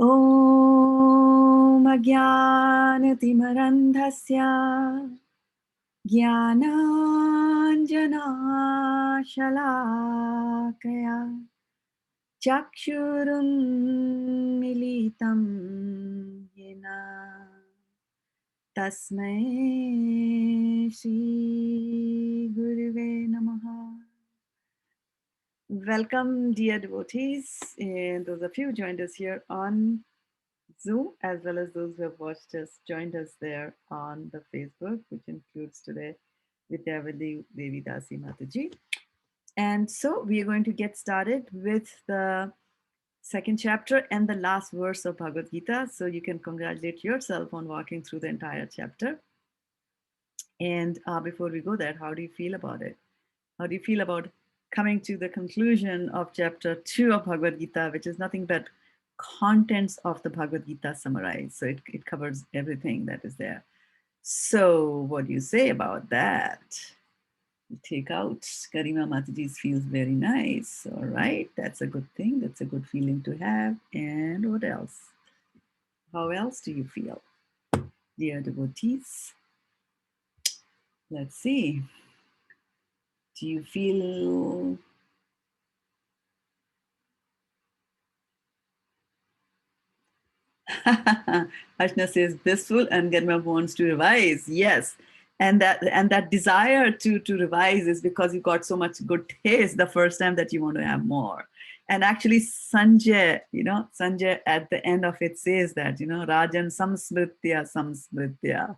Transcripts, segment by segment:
ॐ अज्ञानतिमरन्धस्य ज्ञानाञ्जनाशलाकया चक्षुरुन्मिलितं येन तस्मै श्रीगुरुवे नमः. Welcome, dear devotees, and those of you who joined us here on Zoom, as well as those who have watched us, joined us there on the Facebook, which includes today Vidyavali Devi Dasi Mataji. And so we are going to get started with the second chapter and the last verse of Bhagavad Gita. So you can congratulate yourself on walking through the entire chapter. And before we go there, how do you feel about it? How do you feel about coming to the conclusion of chapter 2 of Bhagavad Gita, which is nothing but contents of the Bhagavad Gita summarized? So it covers everything that is there. So what do you say about that? Take out Karima Mataji's feels very nice. All right, that's a good thing. That's a good feeling to have. And what else? How else do you feel, dear devotees? Let's see. Do you feel Ashna says blissful and Genma wants to revise. Yes. And that desire to revise is because you got so much good taste the first time that you want to have more. And actually Sanjay, Sanjay at the end of it says that, Rajan samsmritya,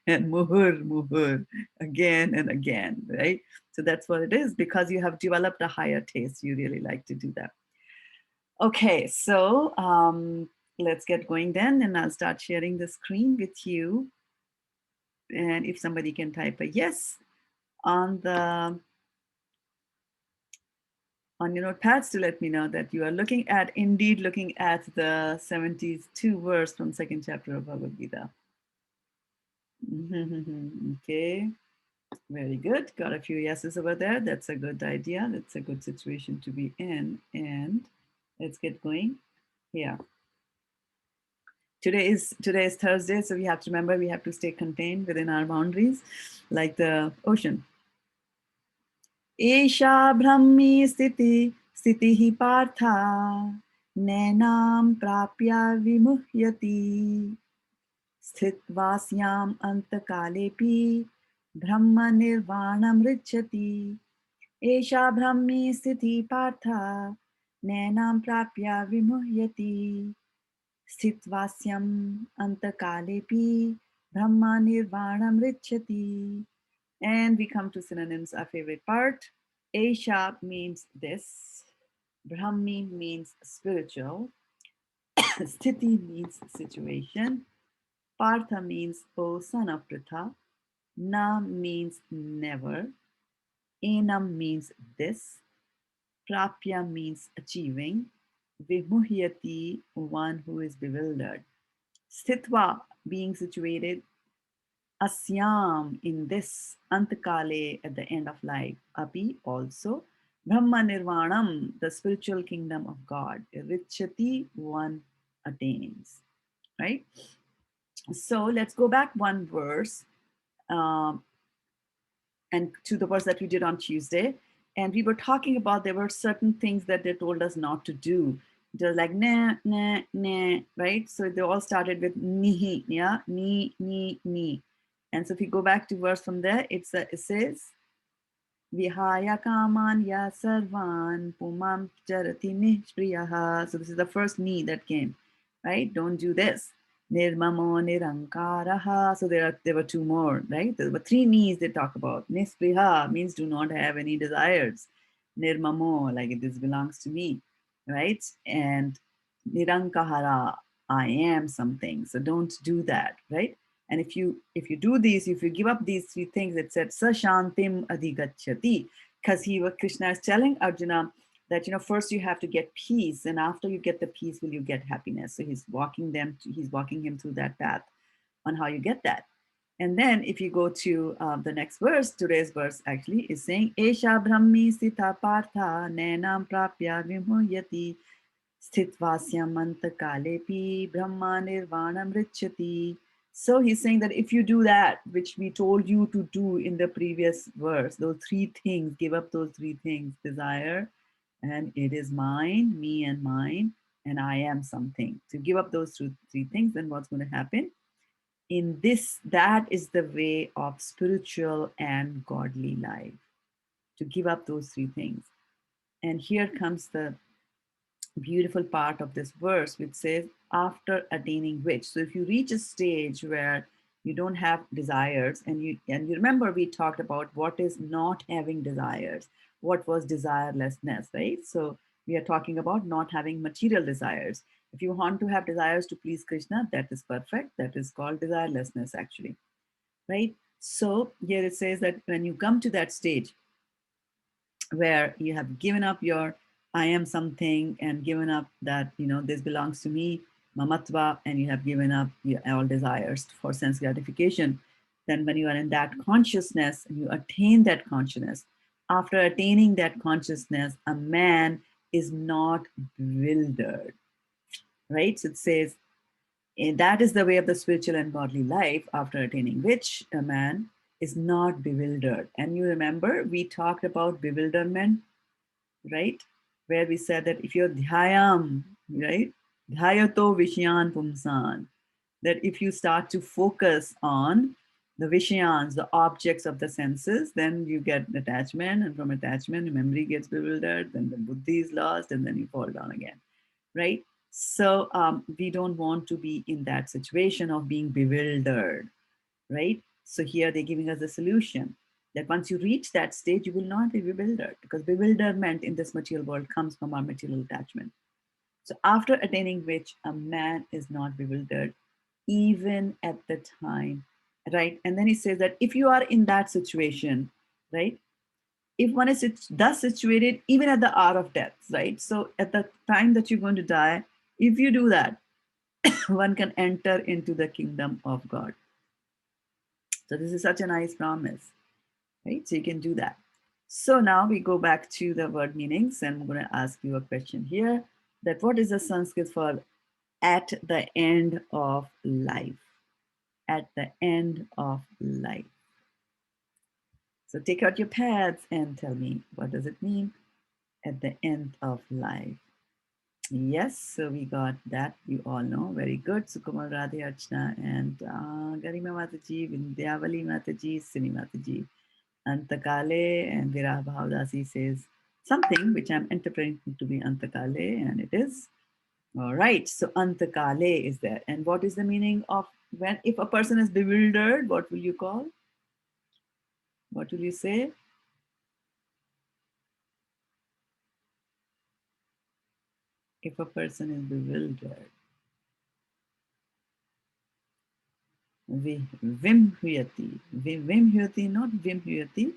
and muhur, again and again, right? So that's what it is, because you have developed a higher taste. You really like to do that. Okay, so let's get going then, and I'll start sharing the screen with you. And if somebody can type a yes on your notepads to let me know that you are indeed looking at the 72 verse from second chapter of Bhagavad Gita. Okay, very good. Got a few yeses over there. That's a good idea. That's a good situation to be in. And let's get going here. Today is Thursday, so we have to remember we have to stay contained within our boundaries, like the ocean. Esha brahmi stitihi partha nainam prapya vimuhyati sthitvasyam antakalepi brahma nirvanam richati. Esha brahmi stitihi partha nainam prapya vimuhyati Sthitvasyam antakalepi brahma nirvanam richati. And we come to synonyms, our favorite part. Esha means this. Brahmi means spiritual. Sthiti means situation. Partha means O son of Pritha. Na means never. Enam means this. Prapya means achieving. Vimuhyati, one who is bewildered. Sthitva, being situated. Asyam, in this. Antakale, at the end of life. Api, also. Brahma Nirvanam, the spiritual kingdom of God. Richati, one attains. Right? So let's go back one verse and to the verse that we did on Tuesday. And we were talking about there were certain things that they told us not to do. Just like nah, nah, nah, right? So they all started with nihi, yeah, ni. And so if you go back to verse from there, it says, Vihaya kaman ya sarvan pumam charati nishpriyaha. So this is the first ni that came, right? Don't do this. Nirmamo nirankaraha. So there were two more, right? There were three knees they talk about. Nispriha means do not have any desires. Nirmamo, like this belongs to me, right? And nirankahara, I am something. So don't do that, right? And if you do these, if you give up these three things, it said sashantim adhigachyati, because Krishna is telling Arjuna that first you have to get peace, and after you get the peace, will you get happiness. So he's walking him through that path on how you get that. And then if you go to the next verse, today's verse actually is saying Esha brahmi sita partha nenam prapya vimuyati. Sthitvasyam antakalepi brahma nirvanam richati. So he's saying that if you do that, which we told you to do in the previous verse, those three things, give up those three things, desire, and it is mine, me and mine, and I am something. To give up those three things, then what's going to happen? In this, that is the way of spiritual and godly life, to give up those three things. And here comes the beautiful part of this verse, which says, after attaining which. So if you reach a stage where you don't have desires, and you remember we talked about what is not having desires, what was desirelessness, right? So we are talking about not having material desires. If you want to have desires to please Krishna, that is perfect. That is called desirelessness, actually, right? So here it says that when you come to that stage where you have given up your I am something, and given up that, this belongs to me, mamatva, and you have given up your all desires for sense gratification, then when you are in that consciousness and you attain that consciousness, after attaining that consciousness, a man is not bewildered, right? So it says, and that is the way of the spiritual and godly life, after attaining which a man is not bewildered. And you remember we talked about bewilderment, right? Where we said that if you're dhyam, right? Dhyato vishyan pumsan, that if you start to focus on the vishyans, the objects of the senses, then you get attachment, and from attachment, the memory gets bewildered, then the buddhi is lost, and then you fall down again, right? So we don't want to be in that situation of being bewildered, right? So here they're giving us a solution that once you reach that stage, you will not be bewildered, because bewilderment in this material world comes from our material attachment. So after attaining which, a man is not bewildered, even at the time, right? And then he says that if you are in that situation, right? If one is thus situated, even at the hour of death, right? So at the time that you're going to die, if you do that, one can enter into the kingdom of God. So this is such a nice promise, right? So you can do that. So now we go back to the word meanings, and I'm going to ask you a question here, that what is the Sanskrit for at the end of life? At the end of life. So take out your pads and tell me, what does it mean at the end of life? Yes, so we got that. You all know. Very good. Sukumar Radhe Archana and Garima Mataji, Vindyavali Mataji, Sini Mataji. Antakale, and Virah Bhavdasi says something which I'm interpreting to be Antakale, and it is. All right, so Antakale is there. And what is the meaning of when, if a person is bewildered, what will you call? What will you say? If a person is bewildered, vimhyati, vimhyati, not vimhyati,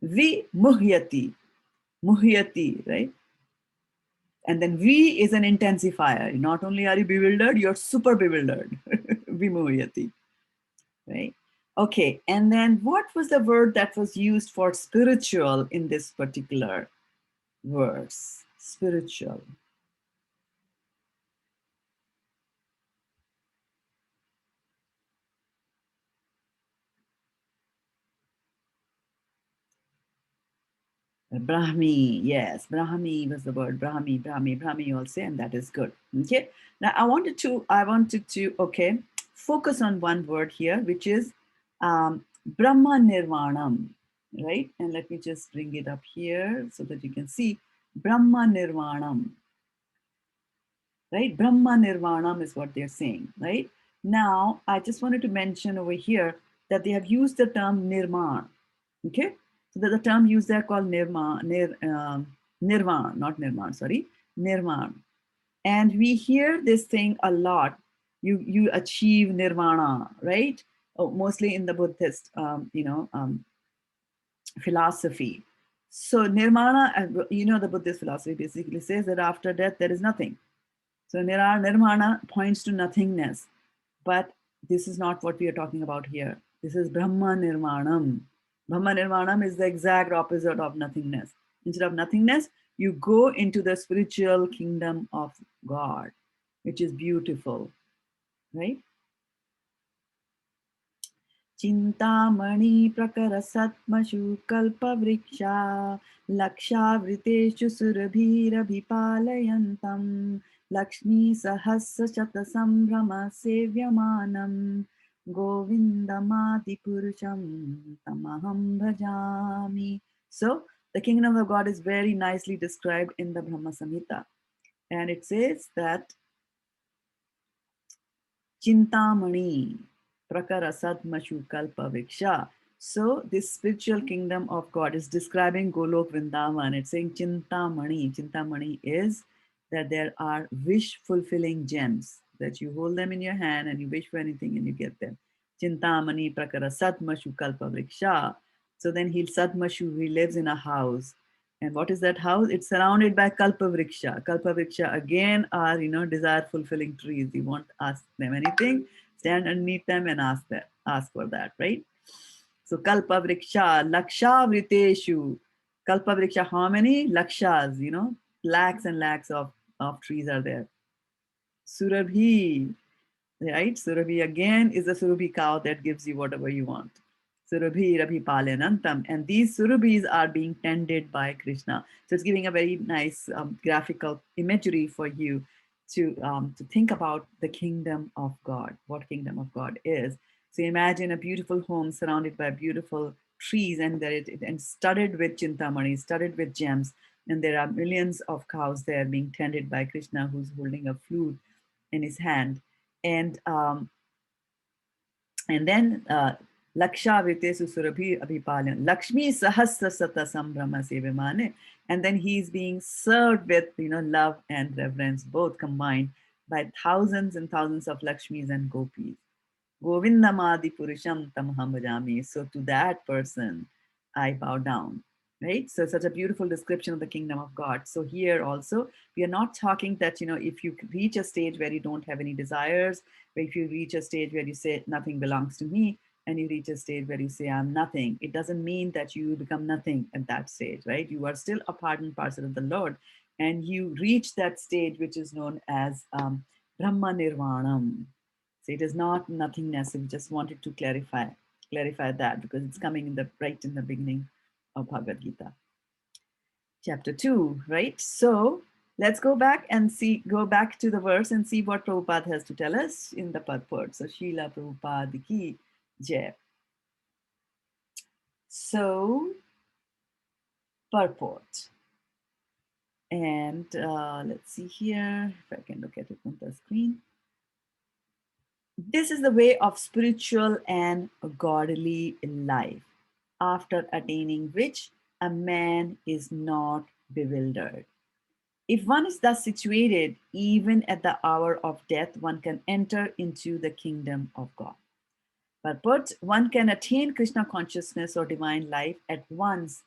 vimuhyati, muhyati, right? And then V is an intensifier. Not only are you bewildered, you're super bewildered. Vimuhyati, right? Okay, and then what was the word that was used for spiritual in this particular verse? Spiritual. Brahmi, yes, Brahmi was the word. Brahmi, you all say, and that is good. Okay. Now I wanted to, okay, focus on one word here, which is Brahma Nirvanam, right? And let me just bring it up here so that you can see Brahma Nirvanam, right? Brahma Nirvanam is what they're saying, right? Now, I just wanted to mention over here that they have used the term Nirman, okay? So the term used there called Nirvan, not Nirman, sorry, Nirman. And we hear this thing a lot. You achieve Nirvana, right? Oh, mostly in the Buddhist, philosophy. So Nirvana, the Buddhist philosophy basically says that after death there is nothing. So Nirvana points to nothingness, but this is not what we are talking about here. This is Brahma Nirvanam. Brahma Nirvanam is the exact opposite of nothingness. Instead of nothingness, You go into the spiritual kingdom of God, which is beautiful, right? Chintamani prakarasatmashu kalpavriksha lakshavriteshu surabhirabhipalayantam lakshmi sahasra shatasambrama sevyamanam govindamati purusham tamaham bhajami. So the kingdom of God is very nicely described in the Brahma Samhita, and it says that Chintamani, Prakarasatmashu Kalpa Viksha. So, this spiritual kingdom of God is describing Golok Vrindavan. It's saying Chintamani. Chintamani is that there are wish fulfilling gems, that you hold them in your hand and you wish for anything and you get them. Chintamani Prakarasatmashu Kalpa Viksha. So, then he'll Satmashu, he lives in a house. And what is that house? It's surrounded by kalpavriksha. Kalpavriksha again are, desire fulfilling trees. You won't ask them anything, stand underneath them and ask for that, right? So kalpavriksha, lakshavriteshu. Kalpavriksha, how many? Lakshas, lakhs and lakhs of trees are there. Surabhi, right? Surabhi again is a Surabhi cow that gives you whatever you want. Surabhi Rabhi Palanantam. And these Surabhis are being tended by Krishna. So it's giving a very nice graphical imagery for you to think about the kingdom of God, what kingdom of God is. So imagine a beautiful home surrounded by beautiful trees and studded with chintamani, studded with gems. And there are millions of cows there being tended by Krishna, who's holding a flute in his hand. And then Laksha Vitesu Surabhi Abhipalan, Lakshmi Sahasra Sata Sambrahma Sevamane. And then he's being served with love and reverence, both combined by thousands and thousands of Lakshmis and Gopis. Govindamadi Purusham Tamaham Bhajami. So to that person, I bow down. Right? So such a beautiful description of the kingdom of God. So here also, we are not talking that, if you reach a stage where you don't have any desires, where if you reach a stage where you say nothing belongs to me, and you reach a stage where you say I'm nothing, it doesn't mean that you become nothing at that stage, right? You are still a part and parcel of the Lord, and you reach that stage which is known as Brahma Nirvanam. So it is not nothingness. We just wanted to clarify that because it's coming right in the beginning of Bhagavad Gita, chapter 2, right? So let's go back to the verse and see what Prabhupada has to tell us in the purport. So Srila Prabhupada ki jai. So purport. And let's see here if I can look at it on the screen. This is the way of spiritual and godly life, after attaining which a man is not bewildered. If one is thus situated, even at the hour of death, one can enter into the kingdom of God. But one can attain Krishna consciousness or divine life at once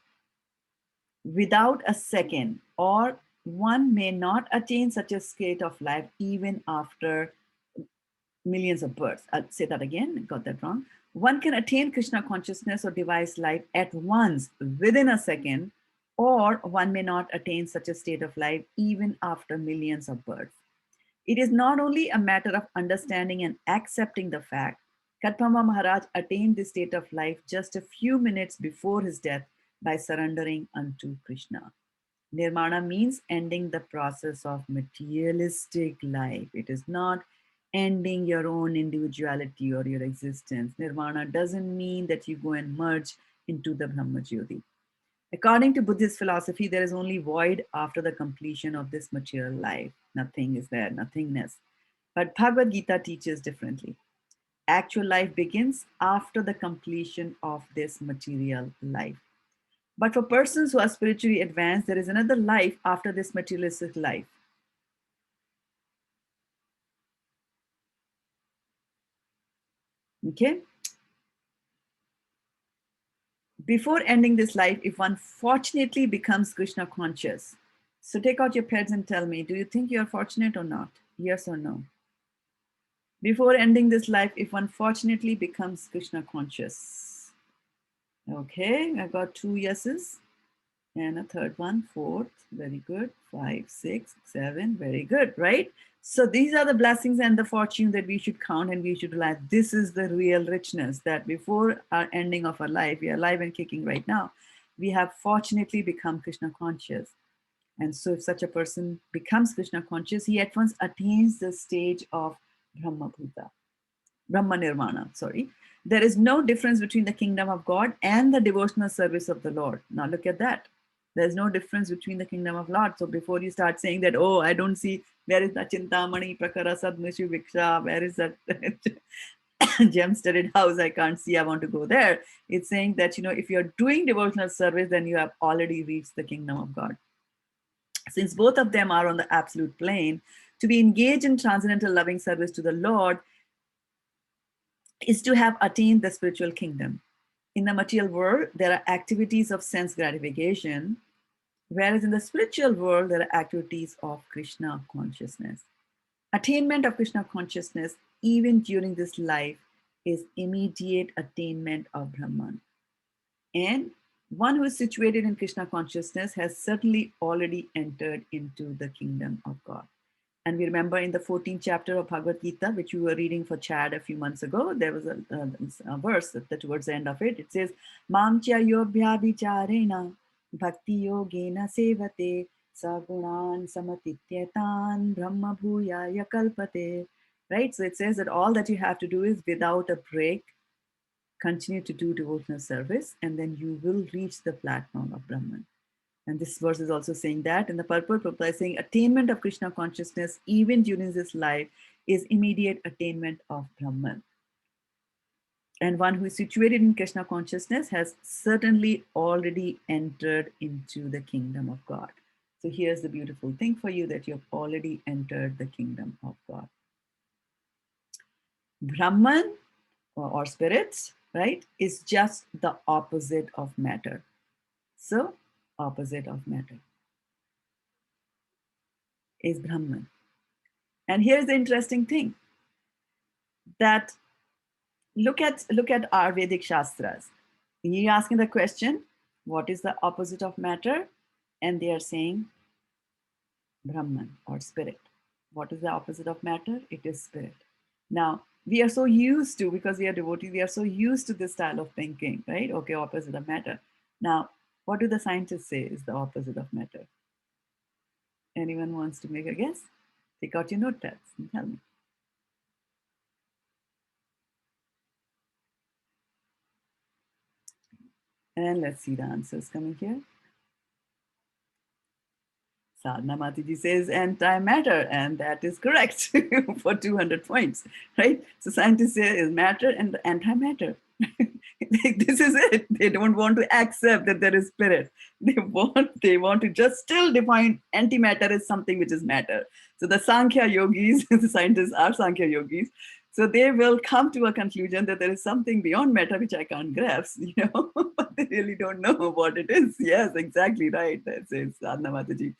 without a second, or one may not attain such a state of life even after millions of births. I'll say that again, got that wrong. One can attain Krishna consciousness or device life at once within a second, or one may not attain such a state of life even after millions of births. It is not only a matter of understanding and accepting the fact. Kadpama Maharaj attained this state of life just a few minutes before his death by surrendering unto Krishna. Nirvana means ending the process of materialistic life. It is not ending your own individuality or your existence. Nirvana doesn't mean that you go and merge into the Brahma Jyoti. According to Buddhist philosophy, there is only void after the completion of this material life. Nothing is there, nothingness. But Bhagavad Gita teaches differently. Actual life begins after the completion of this material life. But for persons who are spiritually advanced, there is another life after this materialistic life. Okay? Before ending this life, if one fortunately becomes Krishna conscious, so take out your pens and tell me, do you think you are fortunate or not? Yes or no? Before ending this life, if one fortunately becomes Krishna conscious. Okay, I got 2 yeses. And a third one, fourth, very good. 5, 6, 7, very good, right? So these are the blessings and the fortune that we should count and we should realize this is the real richness that before our ending of our life, we are alive and kicking right now. We have fortunately become Krishna conscious. And so if such a person becomes Krishna conscious, he at once attains the stage of Brahma Bhuta. Brahma Nirvana, sorry. There is no difference between the kingdom of God and the devotional service of the Lord. Now look at that. There's no difference between the kingdom of Lord. So before you start saying that, oh, I don't see, where is the Chintamani, Prakara, Sadmishu, Viksha, where is that gem-studded house? I can't see, I want to go there. It's saying that, if you're doing devotional service, then you have already reached the kingdom of God. Since both of them are on the absolute plane, to be engaged in transcendental loving service to the Lord is to have attained the spiritual kingdom. In the material world, there are activities of sense gratification, whereas in the spiritual world, there are activities of Krishna consciousness. Attainment of Krishna consciousness, even during this life, is immediate attainment of Brahman. And one who is situated in Krishna consciousness has certainly already entered into the kingdom of God. And we remember in the 14th chapter of Bhagavad Gita, which we were reading for Chad a few months ago, there was a verse that towards the end of it, it says, Mamcha yobhyabhicharena bhakti yogena sevate sagunan samatityetan brahma bhuyaya kalpate. Right? So it says that all that you have to do is without a break, continue to do devotional service, and then you will reach the platform of Brahman. And this verse is also saying that. And the purport Prabhupada is saying attainment of Krishna consciousness, even during this life, is immediate attainment of Brahman. And one who is situated in Krishna consciousness has certainly already entered into the kingdom of God. So here's the beautiful thing for you, that you've already entered the kingdom of God. Brahman or spirits, right, is just the opposite of matter. So opposite of matter is Brahman. And here's the interesting thing, that look at our Vedic Shastras. You're asking the question, what is the opposite of matter? And they are saying Brahman or spirit. What is the opposite of matter? It is spirit. Now, we are so used to, because we are devotees, we are so used to this style of thinking, right? Okay, opposite of matter. Now, what do the scientists say is the opposite of matter? Anyone wants to make a guess? Take out your notepads and tell me. And let's see the answers coming here. Sadhana Mataji says antimatter, and that is correct for 200 points, right? So scientists say is matter and antimatter. This is it. They don't want to accept that there is spirit. They want to just still define antimatter as something which is matter. So the Sankhya yogis, the scientists are Sankhya yogis. So they will come to a conclusion that there is something beyond matter which I can't grasp, but they really don't know what it is. Yes, exactly right. That says Sadhana Mataji.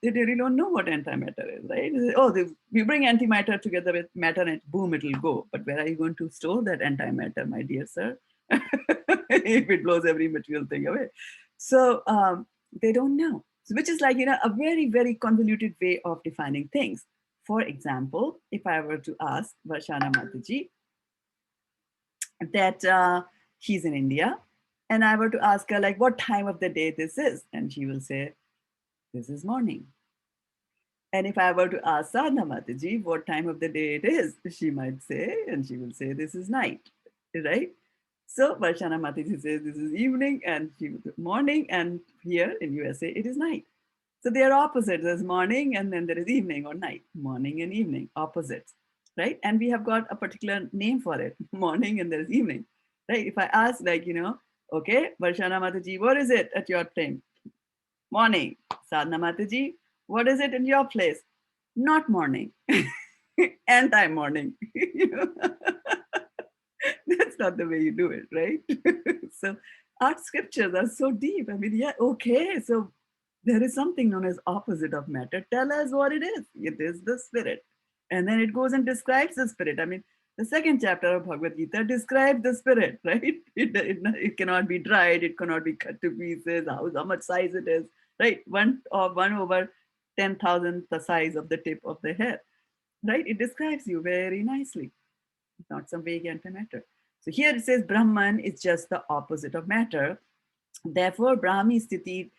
They really don't know what antimatter is, right? Oh, we bring antimatter together with matter and boom, it'll go. But where are you going to store that antimatter, my dear sir? If it blows every material thing away. So they don't know. So, which is like, a very, very convoluted way of defining things. For example, if I were to ask Varshana Mataji that she's in India, and I were to ask her, like, what time of the day this is? And she will say, this is morning. And if I were to ask Sadhana Mataji what time of the day it is, she might say, and she will say, this is night, right? So Varshana Mataji says this is evening, and she morning, and here in USA it is night. So they are opposites. There's morning and then there is evening or night. Morning and evening, opposites, right? And we have got a particular name for it, morning and there is evening, right? If I ask, like, okay, Varshana Mataji, what is it at your time? Morning. Sadhana Mataji, what is it in your place? Not morning. Anti-morning. That's not the way you do it, right? So our scriptures are so deep. I mean, yeah, okay. So there is something known as opposite of matter. Tell us what it is. It is the spirit. And then it goes and describes the spirit. I mean, The second chapter of Bhagavad Gita describes the spirit, right? It cannot be dried, it cannot be cut to pieces, how much size it is, right? One over 10,000 the size of the tip of the hair, right? It describes you very nicely, not some vague antimatter. So here it says Brahman is just the opposite of matter. Therefore, Brahmi Sthiti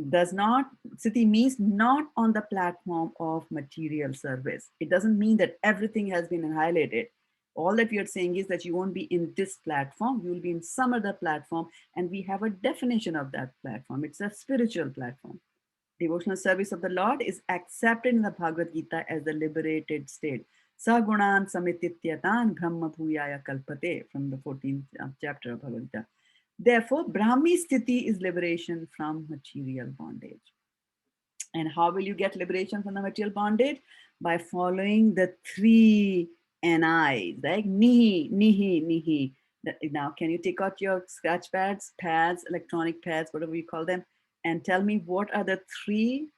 does not, Sthiti means not on the platform of material service. It doesn't mean that everything has been annihilated. All that we are saying is that you won't be in this platform, you will be in some other platform, and we have a definition of that platform. It's a spiritual platform. Devotional service of the Lord is accepted in the Bhagavad Gita as the liberated state. Sagunan samitityatan brahma bhuyaya kalpate, from the 14th chapter of Bhagavad Gita. Therefore, Brahmi Sthiti is liberation from material bondage. And how will you get liberation from the material bondage? By following the three NIs, like nihi, nihi, nihi. Now, can you take out your scratch pads, electronic pads, whatever you call them, and tell me what are the three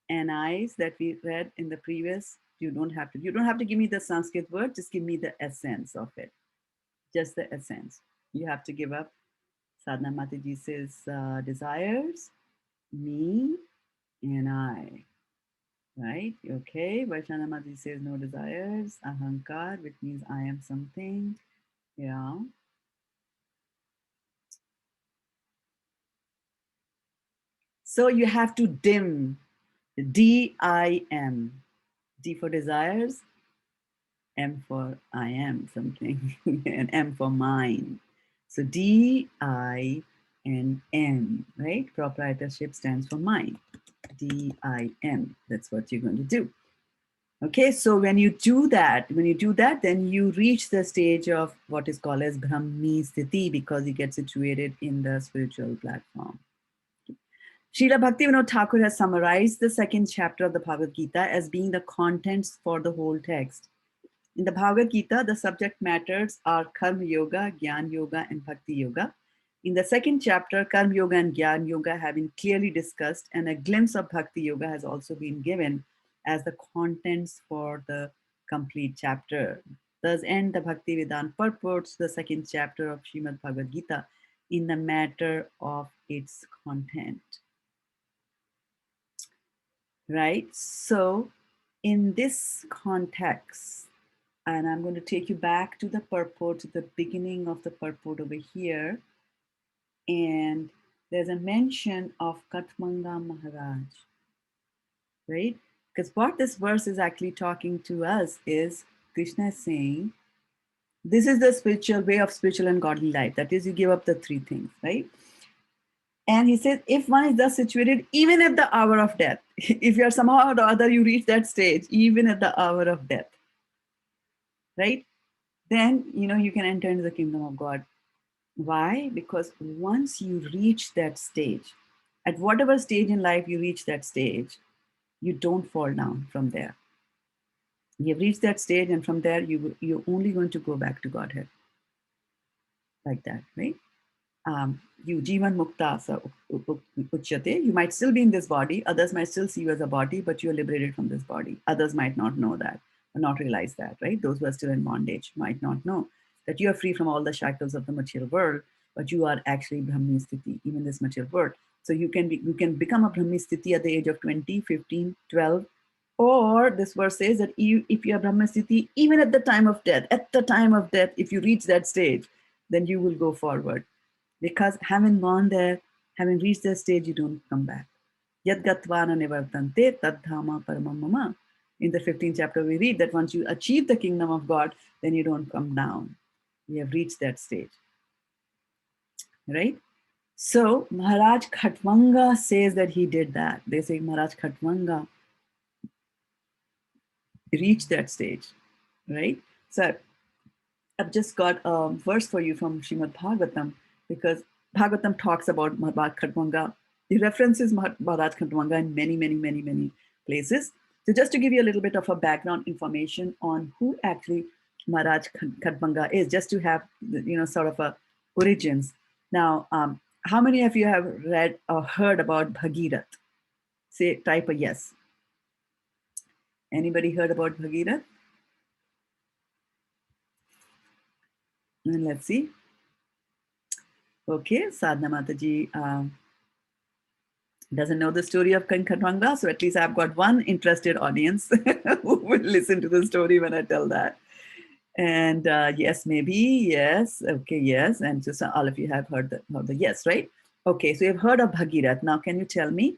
NIs that we read in the previous? You don't have to give me the Sanskrit word, just give me the essence of it. Just the essence. You have to give up. Sadhana Mataji says, desires, me, and I. Right? Okay. Vaishana Mataji says, no desires, ahankar, which means I am something. Yeah. So you have to dim. D-I-M. D for desires, M for I am something, and M for mine. So D-I-N-M, right? Proprietorship stands for mine. D-I-N. That's what you're going to do. Okay, so when you do that, then you reach the stage of what is called as Brahmi Sthiti, because you get situated in the spiritual platform. Srila Bhaktivinoda Thakur has summarized the second chapter of the Bhagavad Gita as being the contents for the whole text. In the Bhagavad Gita, the subject matters are Karma Yoga, Jnana Yoga, and Bhakti Yoga. In the second chapter, Karma Yoga and Jnana Yoga have been clearly discussed, and a glimpse of Bhakti Yoga has also been given as the contents for the complete chapter. Thus end the Bhakti Vedanta purports the second chapter of Srimad Bhagavad Gita in the matter of its content. Right? So, in this context, and I'm going to take you back to the purport, to the beginning of the purport over here. And there's a mention of Katmanga Maharaj, right? Because what this verse is actually talking to us is Krishna is saying, this is the spiritual way of spiritual and godly life. That is, you give up the three things, right? And he says, if one is thus situated, even at the hour of death, if you're somehow or other, you reach that stage, even at the hour of death, right? Then, you can enter into the kingdom of God. Why? Because once you reach that stage, at whatever stage in life you reach that stage, you don't fall down from there. You've reached that stage, and from there, you're only going to go back to Godhead. Like that, right? You jivan mukta uchyate. You might still be in this body. Others might still see you as a body, but you're liberated from this body. Others might not know that or not realize that, right? Those who are still in bondage might not know that you are free from all the shackles of the material world, but you are actually Brahmi Sthiti, even this material world. So you can become a Brahmi Sthiti at the age of 20, 15, 12, or this verse says that if you are Brahmi Sthiti, even at the time of death, if you reach that stage, then you will go forward. Because having gone there, having reached that stage, you don't come back. Yad gatvana nivartante tadhama paramam mama. In the 15th chapter, we read that once you achieve the kingdom of God, then you don't come down. We have reached that stage. Right? So Maharaj Khatwanga says that he did that. They say Maharaj Khatwanga reached that stage. Right? So I've just got a verse for you from Srimad Bhagavatam, because Bhagavatam talks about Maharaj Khatwanga. He references Maharaj Khatwanga in many, many, many, many places. So just to give you a little bit of a background information on who actually Maharaj Khatwanga is, just to have, sort of a origins. Now, how many of you have read or heard about Bhagirath? Say, type a yes. Anybody heard about Bhagirath? And let's see. Okay, Sadhna Mataji doesn't know the story of Kankatwanga, so at least I've got one interested audience who will listen to the story when I tell that. And yes, maybe, yes, okay, yes. And just all of you have heard the yes, right? Okay, so you've heard of Bhagirath. Now, can you tell me?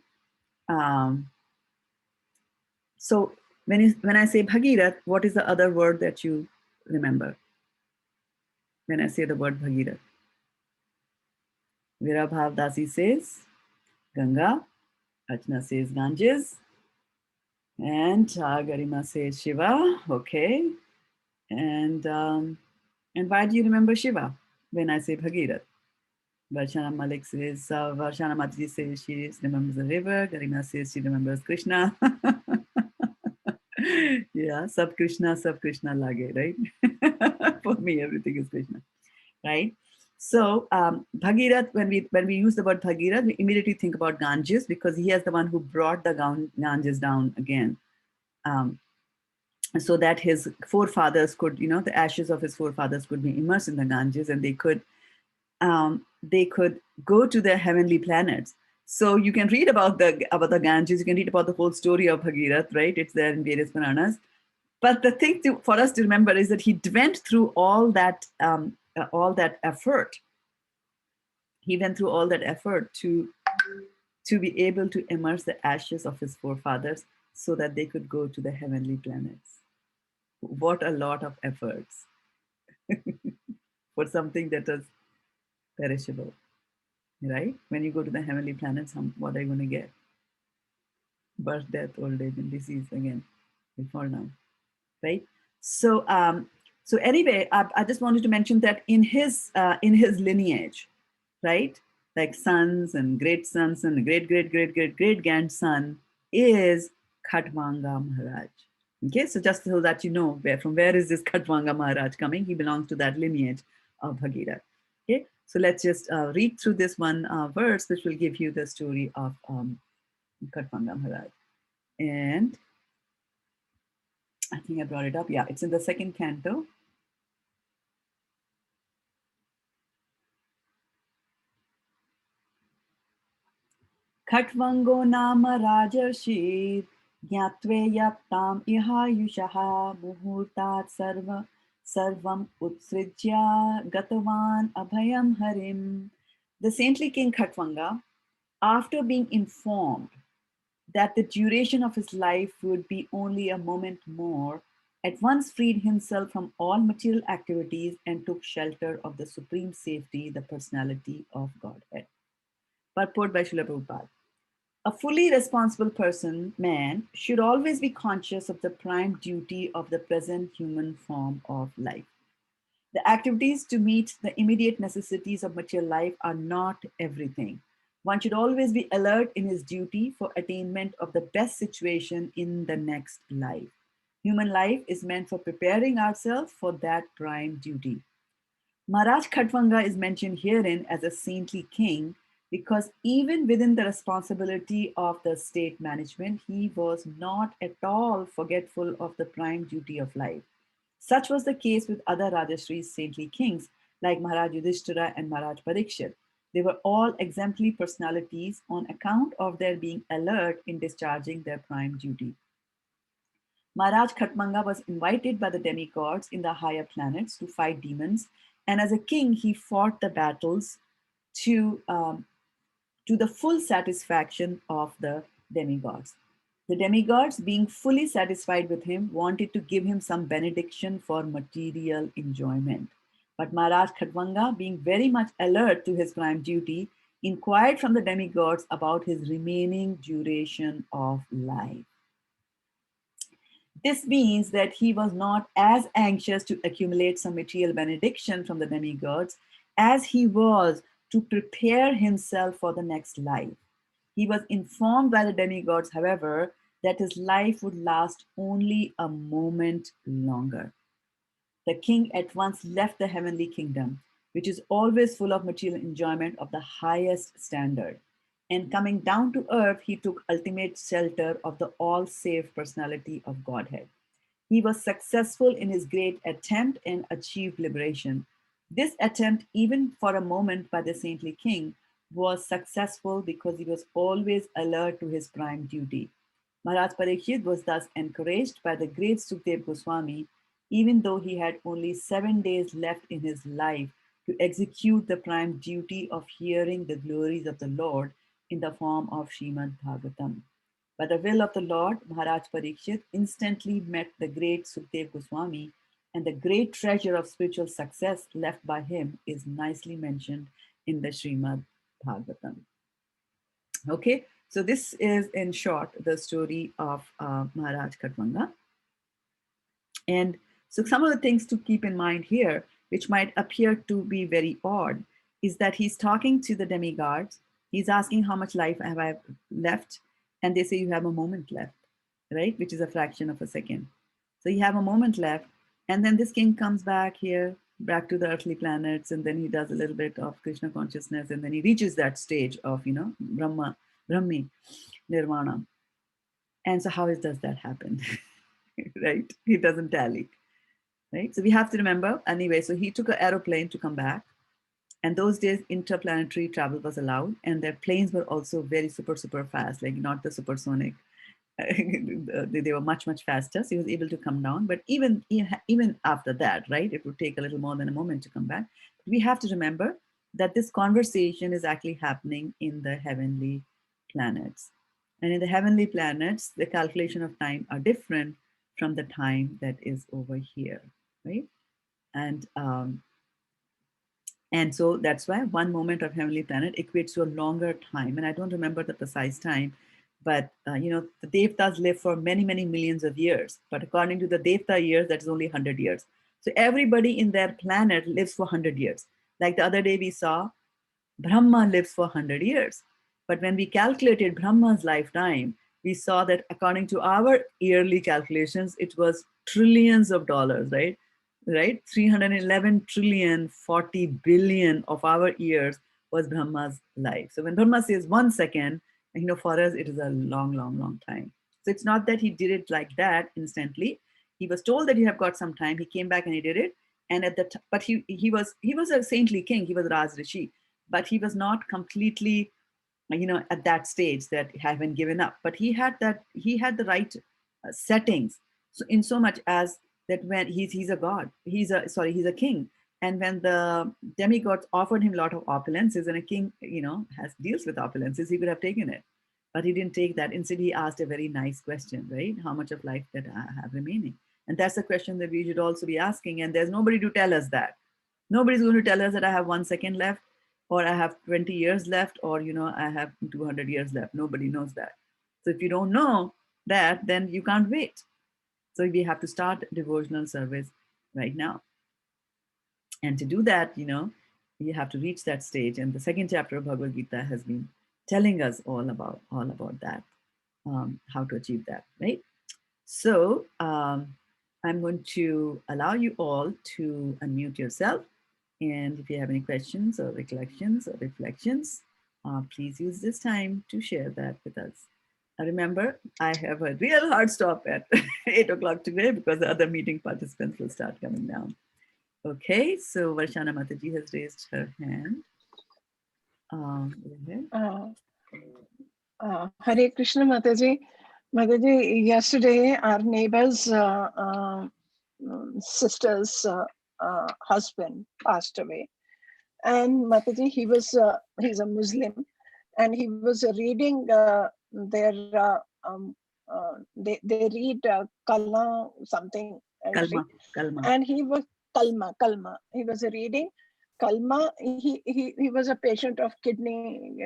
So when I say Bhagirath, what is the other word that you remember when I say the word Bhagirath? Virabhav Dasi says Ganga, Achna says Ganges, and Garima says Shiva. Okay, and why do you remember Shiva when I say Bhagirath? Varshana Malik says, Varshana Mataji says she remembers the river. Garima says she remembers Krishna. Yeah, sab Krishna lage, right? For me, everything is Krishna, right? So Bhagirath, when we use the word Bhagirath, we immediately think about Ganges because he is the one who brought the Ganges down again. So that his forefathers could, the ashes of his forefathers could be immersed in the Ganges and they could go to their heavenly planets. So you can read about the Ganges, you can read about the whole story of Bhagirath, right? It's there in various Puranas. But the thing for us to remember is that he went through all that effort. He went through all that effort to be able to immerse the ashes of his forefathers so that they could go to the heavenly planets. What a lot of efforts for something that is perishable, right? When you go to the heavenly planets, what are you going to get? Birth, death, old age, and disease again, before now, right? So, so anyway, I just wanted to mention that in his lineage, right? Like sons and great sons and great great great great great grandson is Khatwanga Maharaj. Okay, so just so that you know from where is this Khatwanga Maharaj coming, he belongs to that lineage of Bhagirath. Okay, so let's just read through this one verse, which will give you the story of Khatwanga Maharaj. And I think I brought it up. Yeah, it's in the second canto. Khatvango nama rajarshir ज्ञात्वे याप्ताम इहायुषः मुहूर्तात् sarvam utsrijya gatavan abhayam harim. The saintly king Khatvanga, after being informed that the duration of his life would be only a moment more, at once freed himself from all material activities and took shelter of the supreme safety, the personality of Godhead. Purport by Srila Prabhupada. A fully responsible man, should always be conscious of the prime duty of the present human form of life. The activities to meet the immediate necessities of material life are not everything. One should always be alert in his duty for attainment of the best situation in the next life. Human life is meant for preparing ourselves for that prime duty. Maharaj Khatwanga is mentioned herein as a saintly king because even within the responsibility of the state management, he was not at all forgetful of the prime duty of life. Such was the case with other Rajashri's saintly kings like Maharaj Yudhishthira and Maharaj Parikshit. They were all exemplary personalities on account of their being alert in discharging their prime duty. Maharaj Khatmanga was invited by the demigods in the higher planets to fight demons, and as a king, he fought the battles to the full satisfaction of the demigods. The demigods, being fully satisfied with him, wanted to give him some benediction for material enjoyment. But Maharaj Khatwanga, being very much alert to his prime duty, inquired from the demigods about his remaining duration of life. This means that he was not as anxious to accumulate some material benediction from the demigods as he was to prepare himself for the next life. He was informed by the demigods, however, that his life would last only a moment longer. The king at once left the heavenly kingdom, which is always full of material enjoyment of the highest standard. And coming down to earth, he took ultimate shelter of the all safe personality of Godhead. He was successful in his great attempt and achieved liberation. This attempt, even for a moment by the saintly king, was successful because he was always alert to his prime duty. Maharaj Parikshit was thus encouraged by the great Sukdev Goswami, even though he had only 7 days left in his life, to execute the prime duty of hearing the glories of the Lord in the form of Srimad Bhagavatam. By the will of the Lord, Maharaj Parikshit instantly met the great Sukdev Goswami, and the great treasure of spiritual success left by him is nicely mentioned in the Srimad Bhagavatam. Okay, so this is in short the story of Maharaj Khatwanga. And so some of the things to keep in mind here, which might appear to be very odd, is that he's talking to the demigods. He's asking how much life have I left, and they say you have a moment left, right? Which is a fraction of a second. So you have a moment left, and then this king comes back here, back to the earthly planets, and then he does a little bit of Krishna consciousness, and then he reaches that stage of Brahmi, Nirvana. And so how does that happen? Right? It doesn't tally. Right? So we have to remember, anyway, so he took an aeroplane to come back. And those days, interplanetary travel was allowed. And their planes were also very super fast, like not the supersonic. They were much faster. So he was able to come down. But even after that, right, it would take a little more than a moment to come back. But we have to remember that this conversation is actually happening in the heavenly planets. And in the heavenly planets, the calculation of time are different from the time that is over here, right? And and so that's why one moment of heavenly planet equates to a longer time. And I don't remember the precise time, but the Devtas live for many millions of years. But according to the Devta years, that is only 100 years. So everybody in their planet lives for 100 years. Like the other day we saw, Brahma lives for 100 years. But when we calculated Brahma's lifetime, we saw that according to our yearly calculations, it was trillions of dollars, right? Right? 311 trillion, 40 billion of our years was Brahma's life. So when Brahma says 1 second, for us, it is a long time. So it's not that he did it like that instantly. He was told that you have got some time. He came back and he did it. And but he was a saintly king. He was Raj Rishi, but he was not completely at that stage that haven't given up, but he had the right settings, so in so much as that when he's a god, he's a king, and when the demigods offered him a lot of opulences, and a king has deals with opulences, he could have taken it, but he didn't take that. Instead, he asked a very nice question, right? How much of life that I have remaining? And that's a question that we should also be asking, and there's nobody to tell us that. Nobody's going to tell us that I have 1 second left, or I have 20 years left, or I have 200 years left. Nobody knows that. So if you don't know that, then you can't wait. So we have to start devotional service right now. And to do that, you have to reach that stage. And the second chapter of Bhagavad Gita has been telling us all about that, how to achieve that, right? So I'm going to allow you all to unmute yourself. And if you have any questions or recollections or reflections, please use this time to share that with us. Remember, I have a real hard stop at 8 o'clock today because the other meeting participants will start coming down. Okay, so Varshana Mataji has raised her hand. Hare Krishna Mataji. Mataji, yesterday our neighbor's sister's husband passed away. And Mataji, he's a Muslim, and he was reading they read Kalma something, Kalma. And he was Kalma. He was reading Kalma. He was a patient of kidney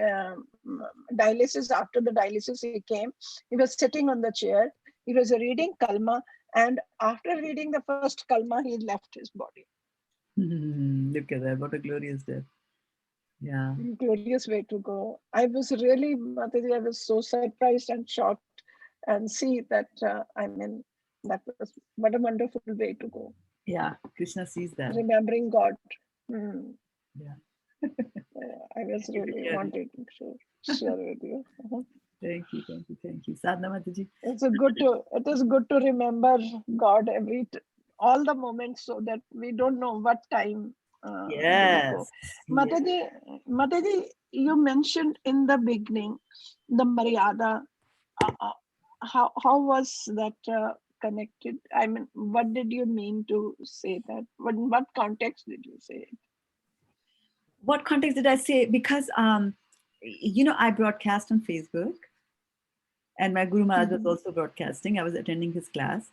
dialysis. After the dialysis, he came. He was sitting on the chair. He was reading Kalma, and after reading the first Kalma, he left his body. Look at that! What a glorious death! Yeah, glorious way to go. I was really, Mataji, I was so surprised and shocked, and see that that was what a wonderful way to go. Yeah, Krishna sees that. Remembering God. Yeah. I was really wanted to share with you. Thank you. Sadhana Mataji. It is good to remember God all the moments, so that we don't know what time the gopi. Yes. Yes. Mataji, you mentioned in the beginning the Maryada. How was that connected? I mean, what did you mean to say that? What context did you say it? What context did I say? Because I broadcast on Facebook, and my Guru Maharaj was Mhm. also broadcasting. I was attending his class,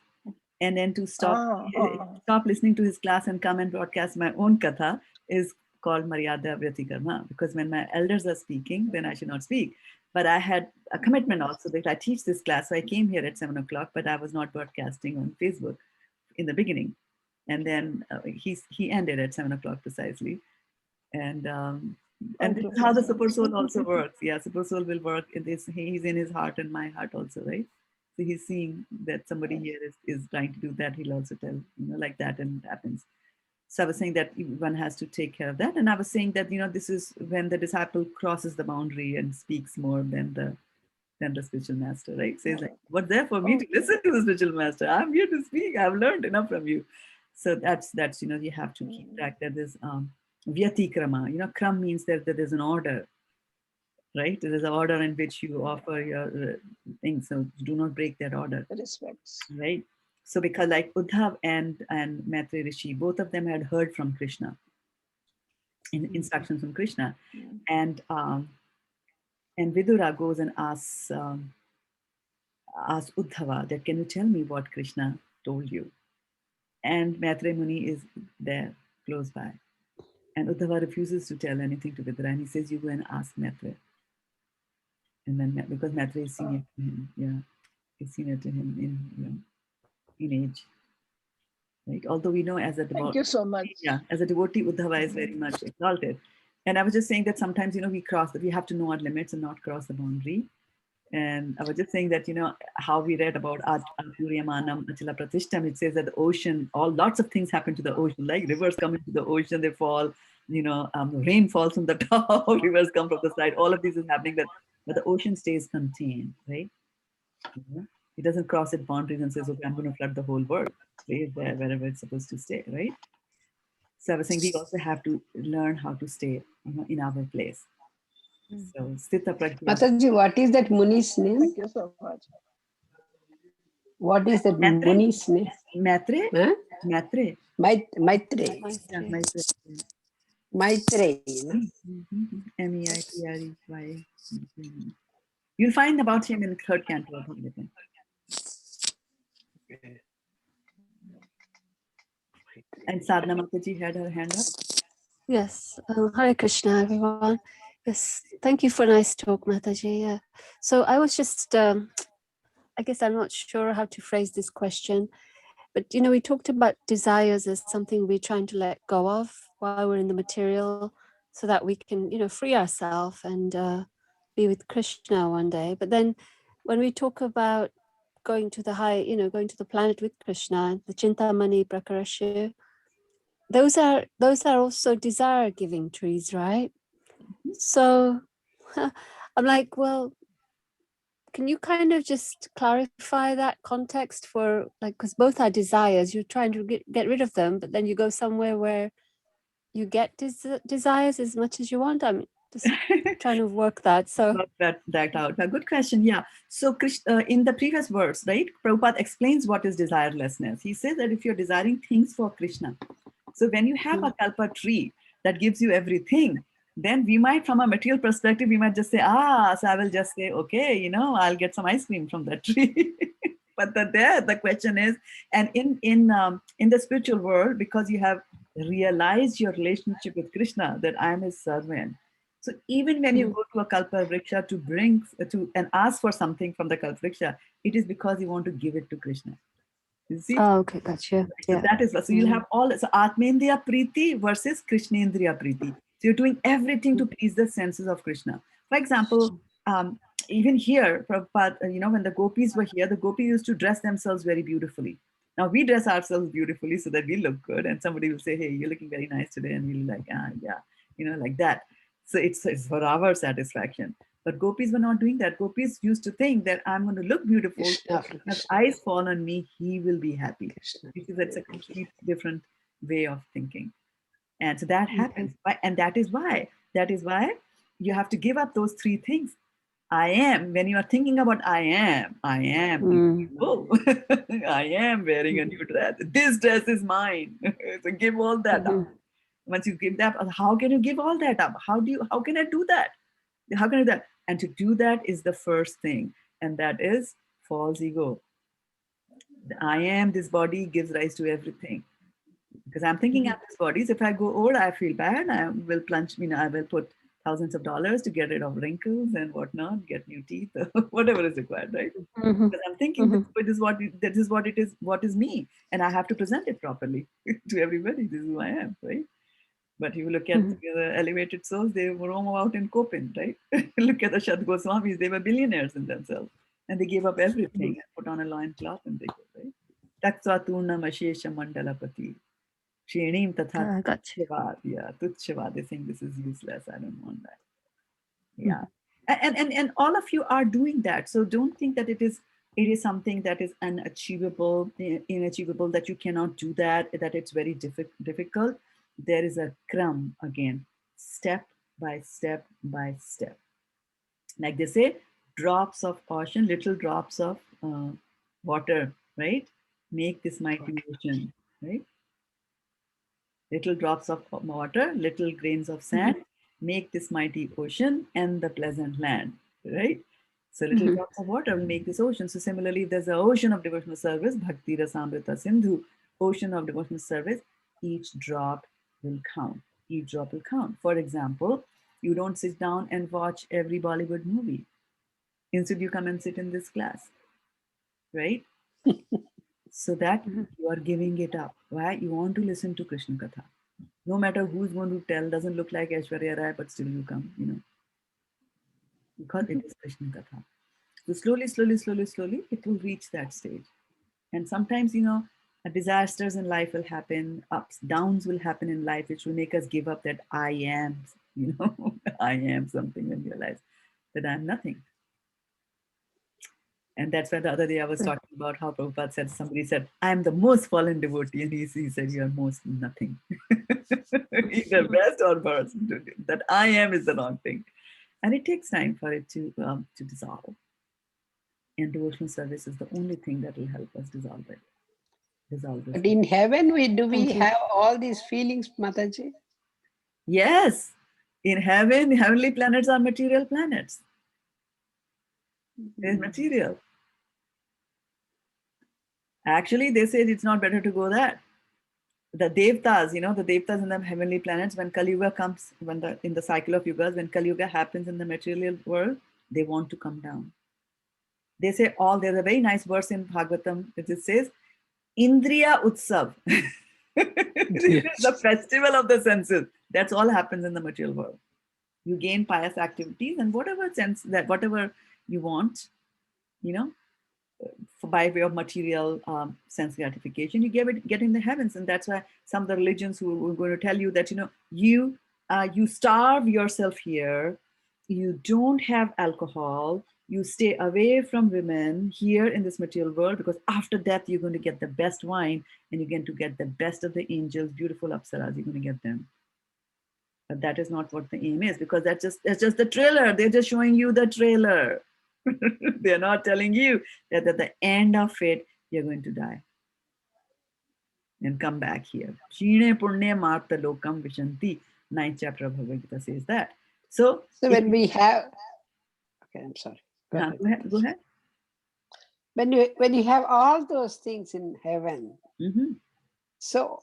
and then to Ah, ah, stop listening to his class and come and broadcast my own katha is called Maryada Vyatikarma, because when my elders are speaking, then I should not speak. But I had a commitment also that I teach this class, so I came here at 7 o'clock, but I was not broadcasting on Facebook in the beginning, and then he ended at 7 o'clock precisely, and this is how the wonderful. super soul also works. Yeah, super soul will work in this. He's in his heart and my heart also, right? So he's seeing that somebody Yes. here is trying to do that. He'll also tell, like that, and it happens. So I was saying that one has to take care of that, and I was saying that this is when the disciple crosses the boundary and speaks more than the spiritual master, right? Says like, Right. what's there for me to Okay. listen to the spiritual master? I'm here to speak. I've learned enough from you. So that's you have to keep Mm, track that there's vyatikrama. Kram means that there's an order, right? There is an order in which you yeah. offer your things. So do not break that order, Respects. right? So because like Uddhav and Maitreya Rishi, both of them had heard from Krishna, in instructions from Krishna, Mm. and Vidura goes and asks Uddhava that, can you tell me what Krishna told you? And Maitreya Muni is there close by. And Uddhava refuses to tell anything to Vidura, and he says, you go and ask Maitreya. And then because Maitreya is Ah, senior to him, yeah, is senior to him in age, right? Although we know as a thank devotee, you so much. yeah, as a devotee, Uddhava is very Mhm. much exalted. And I was just saying that sometimes, we have to know our limits and not cross the boundary. And I was just saying that, how we read about Aturiyamanam, Achila Pratishtam, it says that the ocean, lots of things happen to the ocean, like rivers come into the ocean, they fall, rain falls from the top, rivers come from the side. All of this is happening, but the ocean stays contained, right? It doesn't cross its boundaries and says, okay, I'm going to flood the whole world. Stays there wherever it's supposed to stay, right? So I was saying we also have to learn how to stay, in our place. So Sthita Prajna. Mataji, what is that Muni's name? Thank you so much. What is that Maitre? Muni's name? Maitre? Huh? Maitre. Maitre. Yeah, Maitre. Maitre. No? Meitrey. You'll find about him in the third canto of Bhagavad. And Sadhana Mataji had her hand up. Yes, Hare Krishna, everyone. Yes, thank you for nice talk, Mataji. Yeah. So I was just, I guess I'm not sure how to phrase this question, but we talked about desires as something we're trying to let go of while we're in the material, so that we can, free ourselves and be with Krishna one day. But then, when we talk about going to the high, going to the planet with Krishna, the Chintamani Prakarashu, those are also desire giving trees, right? So I'm like, well, can you kind of just clarify that context for, like, because both are desires, you're trying to get rid of them, but then you go somewhere where you get desires as much as you want. I'm just trying to work that. So Work that out. A good question. Yeah. So in the previous verse, right, Prabhupada explains what is desirelessness. He says that if you're desiring things for Krishna, so when you have a kalpa tree that gives you everything, then we might, from a material perspective, we might just say, so I will just say, okay, I'll get some ice cream from that tree. But the question is, and in the spiritual world, because you have realized your relationship with Krishna, that I am his servant. So even when you go to a kalpa vriksha and ask for something from the kalpa vriksha, it is because you want to give it to Krishna. You see? okay, gotcha. So Yeah. that is so you'll have so Atmendriya Priti versus Krishnendriya Priti. So you're doing everything to please the senses of Krishna. For example, even here, Prabhupada, when the gopis were here, the gopis used to dress themselves very beautifully. Now we dress ourselves beautifully so that we look good, and somebody will say, "Hey, you're looking very nice today," and we'll like, yeah, like that. So it's for our satisfaction. But gopis were not doing that. Gopis used to think that I'm going to look beautiful. Krishna, If Krishna's Krishna, eyes fall on me, he will be happy. Krishna. Because that's a complete different way of thinking. And so that happens. And that is why you have to give up those three things. I am, when you are thinking about I am, oh, I am wearing a new dress. This dress is mine. So give all that up. Once you give that, how can you give all that up? How can I do that? How can I do that? And to do that is the first thing. And that is false ego. The I am, this body gives rise to everything. Because I'm thinking at this bodies, if I go old, I feel bad. I will plunge, I will put thousands of dollars to get rid of wrinkles and whatnot, get new teeth, whatever is required, right? Because I'm thinking that what is me, and I have to present it properly to everybody. This is who I am, right? But you look at the elevated souls, they roam out in Copen, right? Look at the Shad Goswamis, they were billionaires in themselves, and they gave up everything and put on a loincloth and they go, right? Taksva Turnam Ashesha Mandalapati. Shrenim Tatha Tuchavad. Yeah, Tuchavad. They think this is useless. I don't want that. Yeah. And all of you are doing that. So don't think that it is something that is unachievable, inachievable, that you cannot do that it's very difficult. There is a kram again, step by step by step. Like they say, drops of ocean, little drops of water, right? Make this mighty ocean, right? Little drops of water, little grains of sand, make this mighty ocean and the pleasant land, right? So little drops of water will make this ocean. So similarly, if there's an ocean of devotional service, Bhakti Rasamrita Sindhu, ocean of devotional service, each drop will count. Each drop will count. For example, you don't sit down and watch every Bollywood movie. Instead, you come and sit in this class, right? So that you are giving it up. Why? You want to listen to Krishna Katha. No matter who's going to tell, doesn't look like Aishwarya Rai, but still you come, because it is Krishna Katha. So slowly, it will reach that stage. And sometimes, disasters in life will happen, ups, downs will happen in life, which will make us give up that I am, I am something, and realize that I'm nothing. And that's why the other day I was talking about how Prabhupada said, somebody said, I'm the most fallen devotee. And he said, you're most nothing. Either best or worst. That I am is the wrong thing. And it takes time for it to dissolve. And devotional service is the only thing that will help us dissolve it. But in heaven, do we have all these feelings, Mataji? Yes. In heaven, heavenly planets are material planets. They're material. Actually, they said it's not better to go there. The Devtas, the Devtas in the heavenly planets, when Kali Yuga comes, in the cycle of yugas, when Kali Yuga happens in the material world, they want to come down. They say there's a very nice verse in Bhagavatam, which it says, Indriya Utsav. It's the festival of the senses. That's all happens in the material world. You gain pious activities and whatever you want, by way of material sense gratification, you get in the heavens. And that's why some of the religions who are going to tell you that, you starve yourself here, you don't have alcohol, you stay away from women here in this material world, because after death, you're going to get the best wine and you're going to get the best of the angels, beautiful apsaras, you're going to get them. But that is not what the aim is, because that's just the trailer. They're just showing you the trailer. They're not telling you that at the end of it, you're going to die and come back here. Shine Purne Marta Lokam Vishanti. 9th chapter of Bhagavad Gita says that. So when we have, okay, I'm sorry. Go ahead. When you have all those things in heaven, so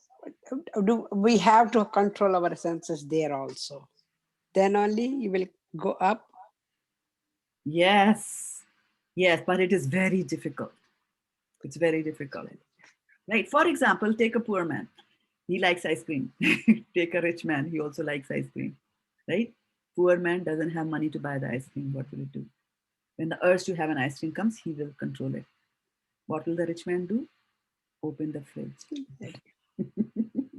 do we have to control our senses there also? Then only you will go up. Yes, but it is very difficult. It's very difficult. Right? For example, take a poor man. He likes ice cream. Take a rich man. He also likes ice cream. Right? Poor man doesn't have money to buy the ice cream. What will it do? When the urge to have an ice cream comes, he will control it. What will the rich man do? Open the fridge.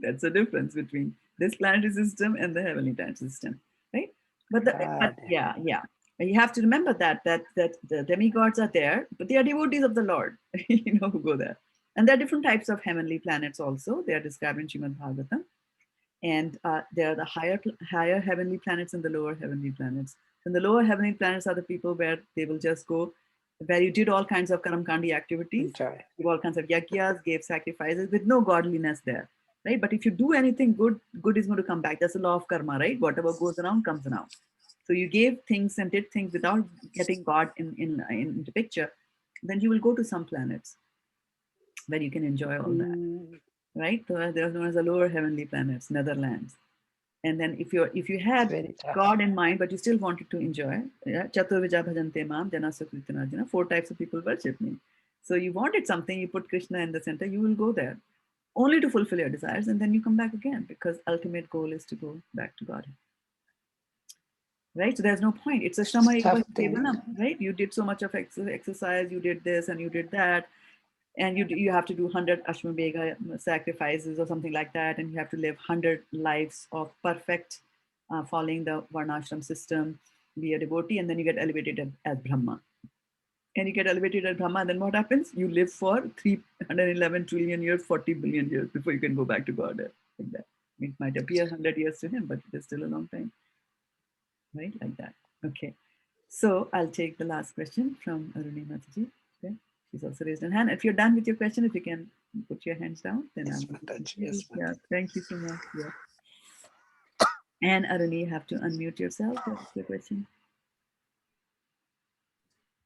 That's the difference between this planetary system and the heavenly planetary system. Right? But yeah. You have to remember that the demigods are there, but they are devotees of the Lord, who go there. And there are different types of heavenly planets also. They are described in Srimad Bhagavatam. And there are the higher heavenly planets and the lower heavenly planets. And the lower heavenly planets are the people where they will just go, where you did all kinds of karamkandi activities, Enjoy. all kinds of yagyas, gave sacrifices with no godliness there, right? But if you do anything good, good is going to come back. That's the law of karma, right? Whatever goes around comes around. So you gave things and did things without getting God in the picture, then you will go to some planets where you can enjoy all that, right? So there's known as the lower heavenly planets, Netherlands. And then if you had God in mind, but you still wanted to enjoy, yeah, Chaturvija Bhajante Mam, Jana Sukritanajana, 4 types of people worship me. So you wanted something, you put Krishna in the center, you will go there only to fulfill your desires, and then you come back again because ultimate goal is to go back to God. Right? So there's no point. It's a Shrama Kevalam, right? You did so much of exercise, you did this and you did that, and you have to do 100 Ashwamedha sacrifices or something like that, and you have to live 100 lives of perfect following the Varnashram system, be a devotee, and then you get elevated as Brahma. And you get elevated as Brahma, then what happens? You live for 311 trillion years, 40 billion years before you can go back to God. Like that. It might appear 100 years to him, but it is still a long time. Right? Like that. Okay. So I'll take the last question from Aruni Mataji. Okay. She's also raised her hand. If you're done with your question, if you can put your hands down, then yes, yes, yeah. Thank you so much. Yeah. And Aruni, you have to unmute yourself. What's your question?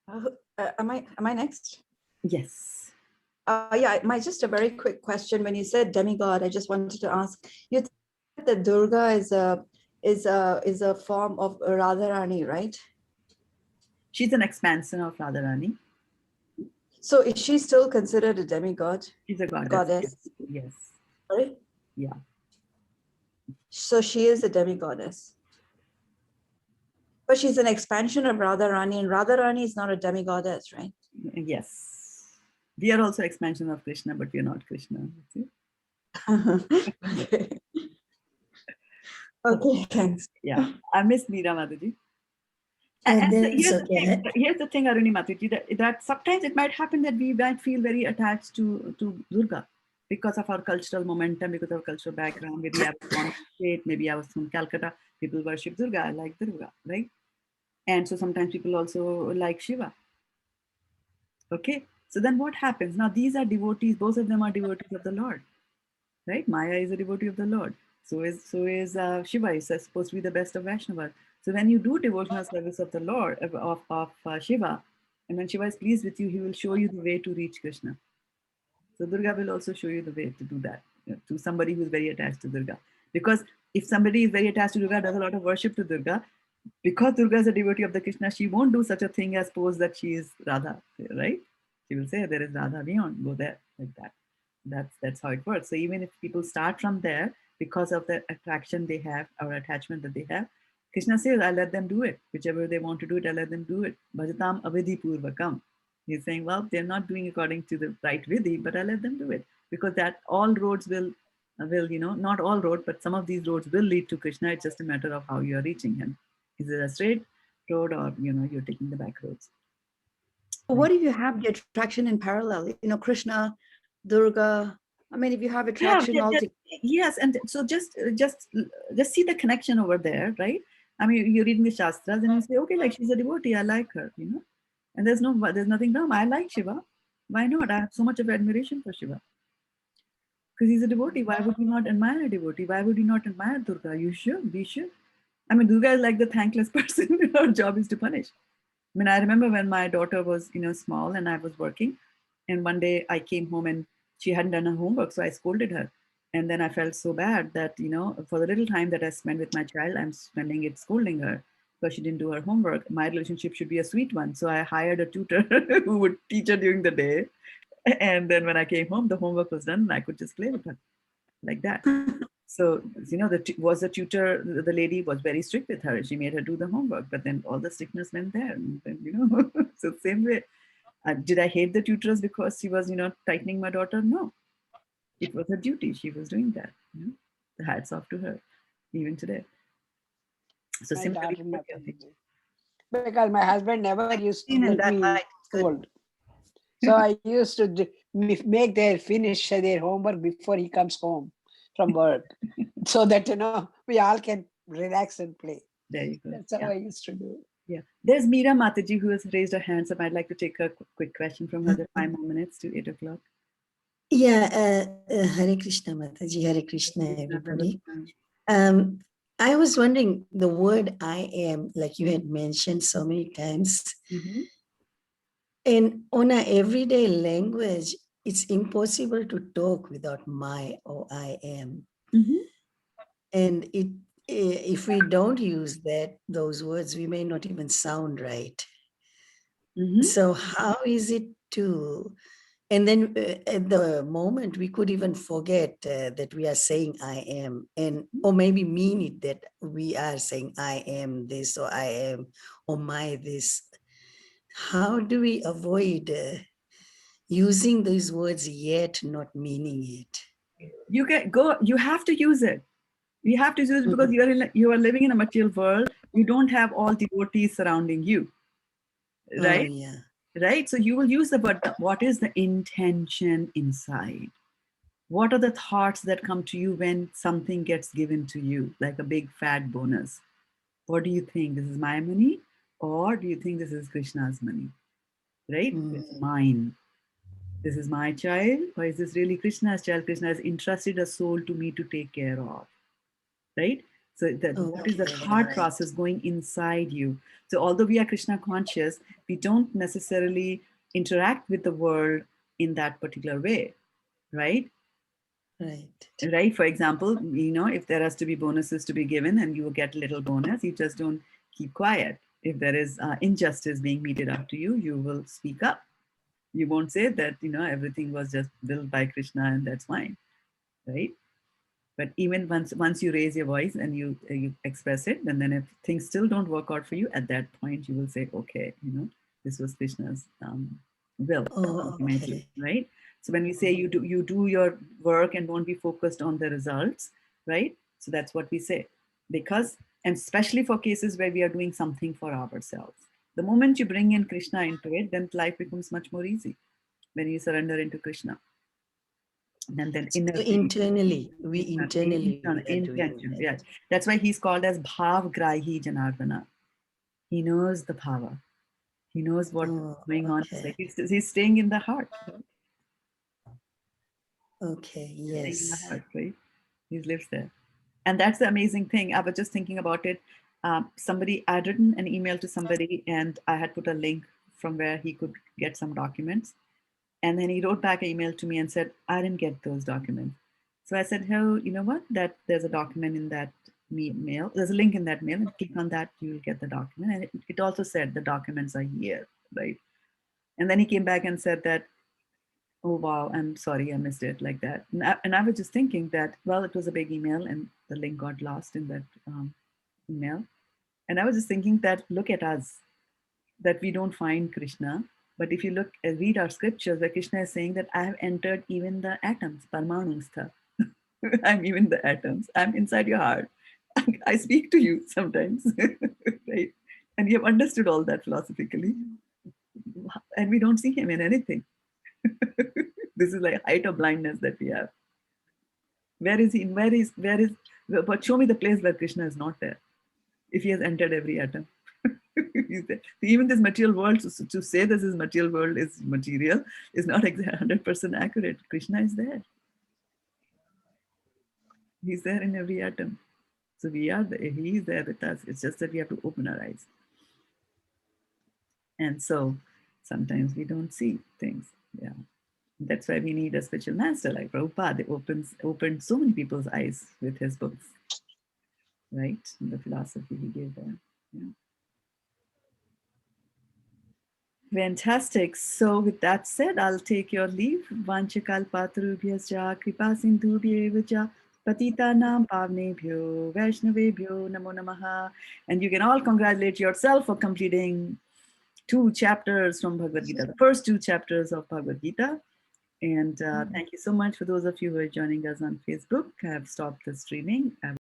Am I next? Yes. Yeah, just a very quick question. When you said demigod, I just wanted to ask you that Durga is a form of Radharani, right? She's an expansion of Radharani. So is she still considered a demigod? She's a goddess. Yes. Sorry? Yeah. So she is a demigoddess. But she's an expansion of Radharani, and Radharani is not a demigoddess, right? Yes. We are also expansion of Krishna, but we are not Krishna. See? Okay. Okay, thanks. Yeah. I miss Meera Mataji. And here's the thing, Aruni Mataji, that sometimes it might happen that we might feel very attached to Durga because of our cultural momentum, because of our cultural background. Maybe I was born in state, maybe I was from Calcutta. People worship Durga. I like Durga, right? And so sometimes people also like Shiva. Okay, so then what happens? Now these are devotees. Both of them are devotees of the Lord, right? Maya is a devotee of the Lord. So is Shiva. Is supposed to be the best of Vaishnava. So when you do devotional service of the Lord, of Shiva, and when Shiva is pleased with you, he will show you the way to reach Krishna. So Durga will also show you the way to do that, to somebody who is very attached to Durga. Because if somebody is very attached to Durga, does a lot of worship to Durga, because Durga is a devotee of the Krishna, she won't do such a thing as pose that she is Radha, right? She will say, there is Radha beyond, go there, like that. That's how it works. So even if people start from there, because of the attraction they have or attachment that they have, Krishna says, I let them do it. Whichever they want to do it, I let them do it. Bhajatam avidhi purvakam. He's saying, well, they're not doing according to the right vidhi, but I let them do it. Because that all roads will, not all roads, but some of these roads will lead to Krishna. It's just a matter of how you are reaching him. Is it a straight road or, you're taking the back roads? What if you have the attraction in parallel? Krishna, Durga. I mean, if you have attraction together. Yes, and so just see the connection over there, right? I mean, you're reading the Shastras and you say, okay, like she's a devotee, I like her, and there's nothing wrong. I like Shiva. Why not? I have so much of admiration for Shiva. Because he's a devotee. Why would you not admire a devotee? Why would you not admire Durga? You should. We should. I mean, Durga is like the thankless person. Her job is to punish. I mean, I remember when my daughter was, small and I was working, and one day I came home and she hadn't done her homework, so I scolded her. And then I felt so bad that, for the little time that I spent with my child, I'm spending it scolding her because she didn't do her homework. My relationship should be a sweet one. So I hired a tutor who would teach her during the day. And then when I came home, the homework was done and I could just play with her like that. So, the tutor, the lady was very strict with her. She made her do the homework, but then all the strictness went there. And then, so same way. Did I hate the tutors because she was, tightening my daughter? No. It was her duty. She was doing that. The hats off to her, even today. So similarly, because my husband never used to let me scold. So I used to make finish their homework before he comes home. from work so that, we all can relax and play. There you go. That's how I used to do. Yeah. There's Meera Mataji who has raised her hand. So I'd like to take a quick question from her. There are 5 more minutes to 8 o'clock. Yeah, Hare Krishna Mataji, Hare Krishna everybody. I was wondering, the word I am, like you had mentioned so many times, and on our everyday language, it's impossible to talk without my or I am. And if we don't use those words, we may not even sound right. So how is it to, and then at the moment we could even forget that we are saying I am, or maybe mean it that we are saying I am this, or I am, or my this. How do we avoid using these words yet not meaning it? You have to use it. You have to use it because you are living in a material world. You don't have all devotees surrounding you. Right? Oh, yeah. Right? So you will use the word. What is the intention inside? What are the thoughts that come to you when something gets given to you, like a big fat bonus? What do you think? This is my money? Or do you think this is Krishna's money? Right? It's mine. This is my child? Or is this really Krishna's child? Krishna has entrusted a soul to me to take care of. Right? So what is the thought process going inside you? So although we are Krishna conscious, we don't necessarily interact with the world in that particular way, right? Right. For example, if there has to be bonuses to be given and you will get a little bonus, you just don't keep quiet. If there is injustice being meted out to you, you will speak up. You won't say that, everything was just willed by Krishna and that's fine, right? But even once you raise your voice and you express it, and then if things still don't work out for you, at that point you will say, okay, this was Krishna's will, ultimately, right? So when we say you do your work and don't be focused on the results, right? So that's what we say, because, and especially for cases where we are doing something for ourselves, the moment you bring in Krishna into it, then life becomes much more easy when you surrender into Krishna. And then internally, intention. Yeah, that's why he's called as Bhav Grahi Janardana. He knows the power. He knows what's going on. He's staying in the heart. Okay. Yes. Staying in the heart, right? He lives there, and that's the amazing thing. I was just thinking about it. Somebody, I'd written an email to somebody, and I had put a link from where he could get some documents. And then he wrote back an email to me and said, I didn't get those documents. So I said, oh, you know what? That there's a document in that mail. There's a link in that mail, and click on that, you'll get the document. And it also said the documents are here, right? And then he came back and said that, oh, wow, I'm sorry, I missed it, like that. And I was just thinking that, well, it was a big email and the link got lost in that email. And I was just thinking that, look at us, that we don't find Krishna. But if you look and read our scriptures, where Krishna is saying that I have entered even the atoms, Parmanustha. I'm even the atoms. I'm inside your heart. I speak to you sometimes, right? And you have understood all that philosophically. And we don't see him in anything. This is like height of blindness that we have. Where is he? But show me the place where Krishna is not there. If he has entered every atom. Even this material world, to say this is material world is material is not 100% accurate. Krishna is there. He's there in every atom. So we are there. He is there with us. It's just that we have to open our eyes. And so sometimes we don't see things. Yeah. That's why we need a spiritual master like Prabhupada. It opened so many people's eyes with his books. Right? And the philosophy he gave there. Yeah. Fantastic. So with that said, I'll take your leave. Vanchakal patrubhyascha kripa sindhubhyevacha patitanam pavnebhyo vaishnavebhyo namo namaha. And you can all congratulate yourself for completing 2 chapters from Bhagavad Gita, the first 2 chapters of Bhagavad Gita. And thank you so much for those of you who are joining us on Facebook. I have stopped the streaming.